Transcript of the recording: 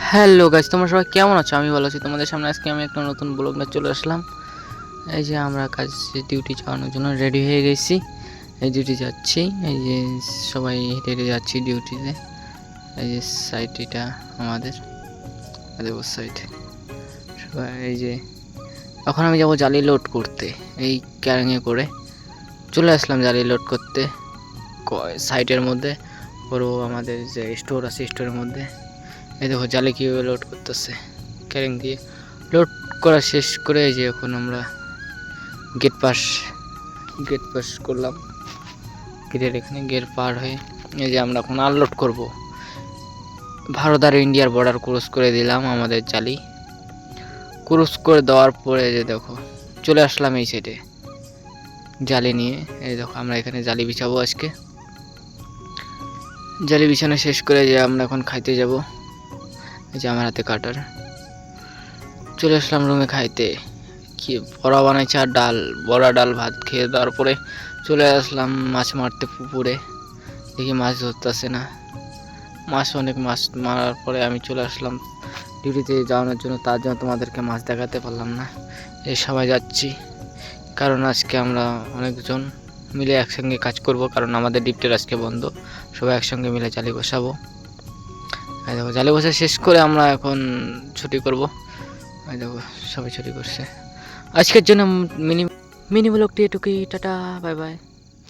Hello guys, তোমরা সবাই কেমন আছো? আমি ভালো আছি। তোমাদের সামনে আজকে আমি একটা নতুন ব্লগ নিয়ে চলে আসলাম। এই যে আমরা কাজ ডিউটি যাওয়ানোর জন্য রেডি হয়ে গেছি। এই ডিউটি যাচ্ছি, এই যে সবাই হেঁটে হেঁটে যাচ্ছি ডিউটিতে। এই যে সাইট এটা আমাদের সাইট সবাই। এই যে এখন আমি যাব জালি লোড করতে। এই ক্যারিংয়ে করে চলে আসলাম জালি লোড করতে সাইটের মধ্যে। বড় আমাদের যে স্টোর আছে স্টোরের মধ্যে। এই দেখো জালি কীভাবে লোড করতেছে ক্যারিং দিয়ে। লোড করা শেষ করে এই যে এখন আমরা গেট পাস করলাম। গেটের এখানে গেট পার হয়ে এই যে আমরা এখন আনলোড করব। ভারত আর ইন্ডিয়ার বর্ডার ক্রস করে দিলাম আমাদের জালি। ক্রস করে দেওয়ার পরে যে দেখো চলে আসলাম এই সাইডে জালি নিয়ে। এই দেখো আমরা এখানে জালি বিছাবো আজকে। জালি বিছানো শেষ করে যে আমরা এখন খাইতে যাব। এই যে আমার হাতে কাটার। চলে আসলাম রুমে খাইতে। কি বড়া বানাইছে আর ডাল, বড়া ডাল ভাত খেয়ে দেওয়ার পরে চলে আসলাম মাছ মারতে পুকুরে। দেখি মাছ ধরতেছে না, অনেক মাছ মারার পরে আমি চলে আসলাম ডিউটিতে যাওয়ানোর জন্য। তার জন্য তোমাদেরকে মাছ দেখাতে পারলাম না। এই সবাই যাচ্ছি কারণ আজকে আমরা অনেকজন মিলে একসঙ্গে কাজ করব, কারণ আমাদের ডিপ্টের আজকে বন্ধ। সবাই একসঙ্গে মিলে জালি বসাবো। দেখো জালি বসা শেষ করে আমরা এখন ছুটি করব। দেখো সবাই ছুটি করছে। আজকের জন্য মিনি ব্লগটি এটুকুই। Tata, bye bye.